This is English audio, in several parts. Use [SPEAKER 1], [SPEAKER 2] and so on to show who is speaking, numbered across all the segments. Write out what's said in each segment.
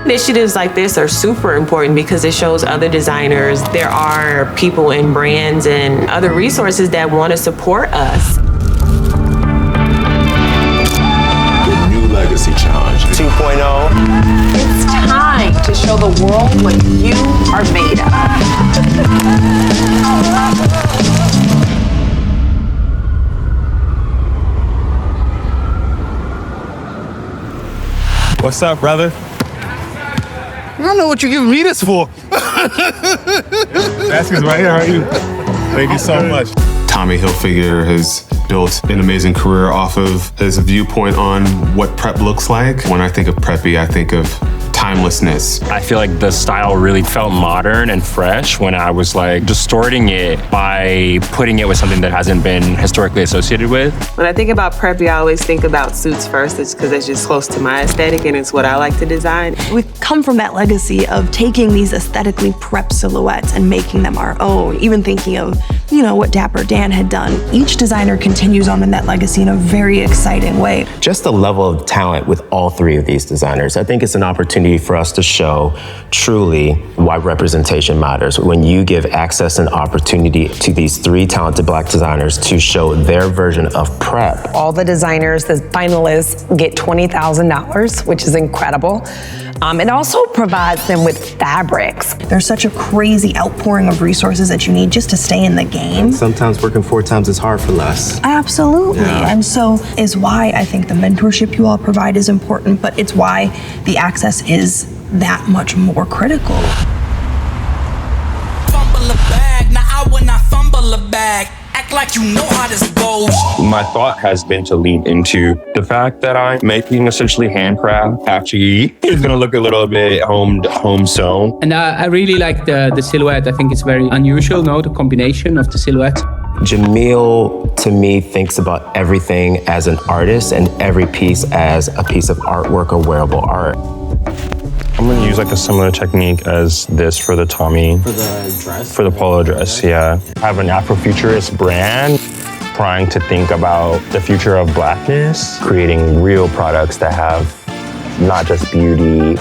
[SPEAKER 1] Initiatives like this are super important because it shows other designers there are people and brands and other resources that want to support us.
[SPEAKER 2] The New Legacy Challenge 2.0.
[SPEAKER 3] It's time to show the world what you are made of.
[SPEAKER 4] What's up, brother?
[SPEAKER 5] I don't know what you're giving me this for.
[SPEAKER 4] Basket's right here. How are you? Thank you so much.
[SPEAKER 2] Tommy Hilfiger has built an amazing career off of his viewpoint on what prep looks like. When I think of preppy, I think of timelessness.
[SPEAKER 6] I feel like the style really felt modern and fresh when I was like distorting it by putting it with something that hasn't been historically associated with.
[SPEAKER 1] When I think about preppy, I always think about suits first. It's because it's just close to my aesthetic and it's what I like to design.
[SPEAKER 7] We've come from that legacy of taking these aesthetically prep silhouettes and making them our own, even thinking of, what Dapper Dan had done. Each designer continues on in that legacy in a very exciting way.
[SPEAKER 8] Just the level of talent with all three of these designers. I think it's an opportunity for us to show truly why representation matters. When you give access and opportunity to these three talented Black designers to show their version of prep.
[SPEAKER 3] All the designers, the finalists, get $20,000, which is incredible. It also provides them with fabrics.
[SPEAKER 7] There's such a crazy outpouring of resources that you need just to stay in the game.
[SPEAKER 8] Sometimes working 4 times is hard for less.
[SPEAKER 7] Absolutely. Yeah. And so is why I think the mentorship you all provide is important, but it's why the access is that much more critical.
[SPEAKER 9] Fumble a bag, now I will not fumble a bag. Act like you know how this goes.
[SPEAKER 6] My thought has been to lean into the fact that I'm making essentially handcraft. Actually, it's gonna look a little bit home sewn.
[SPEAKER 10] And I really like the silhouette. I think it's very unusual, the combination of the silhouette.
[SPEAKER 8] Jamil, to me, thinks about everything as an artist and every piece as a piece of artwork or wearable art.
[SPEAKER 6] I'm gonna use like a similar technique as this for the Tommy.
[SPEAKER 8] For the dress?
[SPEAKER 6] For the polo dress, yeah. I have an Afrofuturist brand trying to think about the future of Blackness, creating real products that have not just beauty.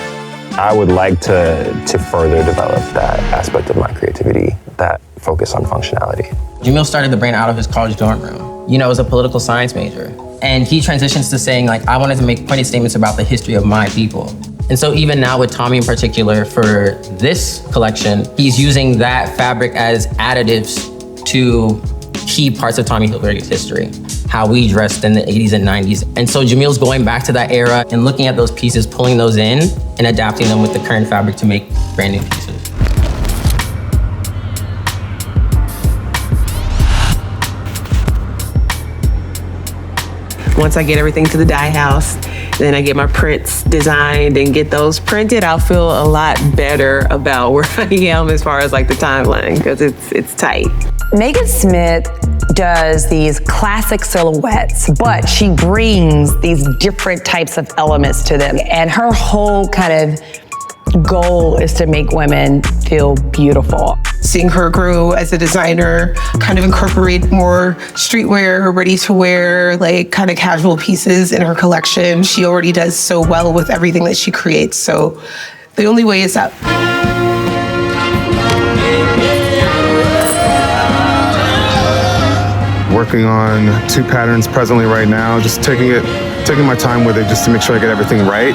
[SPEAKER 6] I would like to further develop that aspect of my creativity, that focus on functionality.
[SPEAKER 11] Jamil started the brand out of his college dorm room. As a political science major. And he transitions to saying I wanted to make pointed statements about the history of my people. And so even now with Tommy in particular, for this collection, he's using that fabric as additives to key parts of Tommy Hilfiger's history, how we dressed in the 80s and 90s. And so Jamil's going back to that era and looking at those pieces, pulling those in and adapting them with the current fabric to make brand new pieces.
[SPEAKER 1] Once I get everything to the dye house, then I get my prints designed and get those printed, I'll feel a lot better about where I am as far as the timeline, because it's tight.
[SPEAKER 3] Megan Smith does these classic silhouettes, but she brings these different types of elements to them. And her whole kind of goal is to make women feel beautiful.
[SPEAKER 12] Seeing her grow as a designer, kind of incorporate more streetwear, ready to wear, kind of casual pieces in her collection. She already does so well with everything that she creates. So the only way is up.
[SPEAKER 4] Working on 2 patterns presently right now, just taking my time with it just to make sure I get everything right.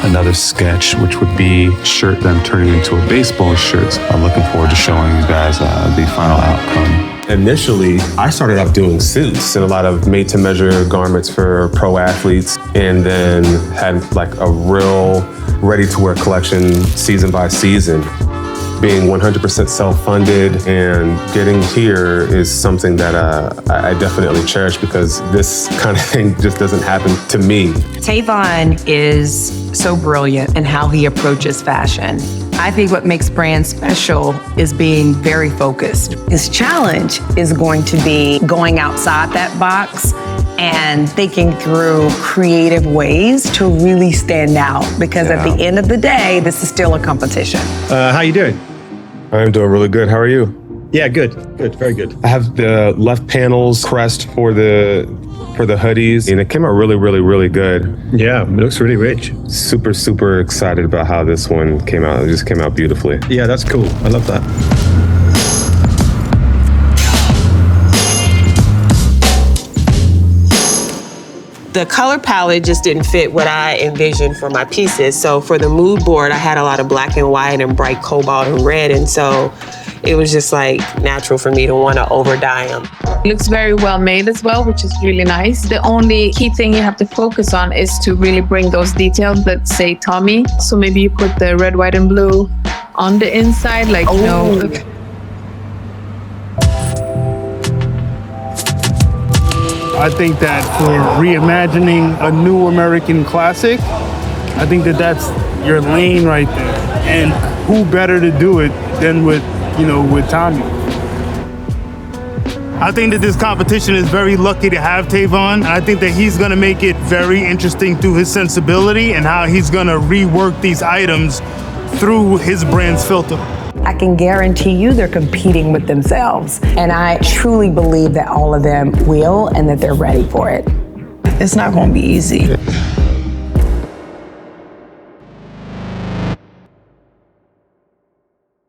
[SPEAKER 13] Another sketch, which would be a shirt that I'm turning into a baseball shirt. I'm looking forward to showing you guys the final outcome.
[SPEAKER 2] Initially, I started off doing suits and a lot of made-to-measure garments for pro athletes, and then had a real ready-to-wear collection season by season. Being 100% self-funded and getting here is something that I definitely cherish, because this kind of thing just doesn't happen to me.
[SPEAKER 14] Tavon is so brilliant in how he approaches fashion. I think what makes brands special is being very focused. His challenge is going to be going outside that box and thinking through creative ways to really stand out, because at the end of the day, this is still a competition.
[SPEAKER 4] How you doing?
[SPEAKER 2] I'm doing really good. How are you?
[SPEAKER 4] Yeah, good, very good.
[SPEAKER 2] I have the left panel's crest for the for the hoodies, and it came out really, really, really good.
[SPEAKER 15] Yeah, it looks really rich.
[SPEAKER 2] Super, super excited about how this one came out. It just came out beautifully.
[SPEAKER 15] Yeah, that's cool. I love that.
[SPEAKER 1] The color palette just didn't fit what I envisioned for my pieces. So for the mood board, I had a lot of black and white and bright cobalt and red. And so it was just like natural for me to want to over dye them.
[SPEAKER 16] It looks very well made as well, which is really nice. The only key thing you have to focus on is to really bring those details that say Tommy. So maybe you put the red, white, and blue on the inside, like,
[SPEAKER 5] I think that for reimagining a new American classic, I think that that's your lane right there. And who better to do it than with Tommy? I think that this competition is very lucky to have Tavon. I think that he's gonna make it very interesting through his sensibility and how he's gonna rework these items through his brand's filter.
[SPEAKER 3] I can guarantee you they're competing with themselves. And I truly believe that all of them will and that they're ready for it.
[SPEAKER 7] It's not gonna be easy.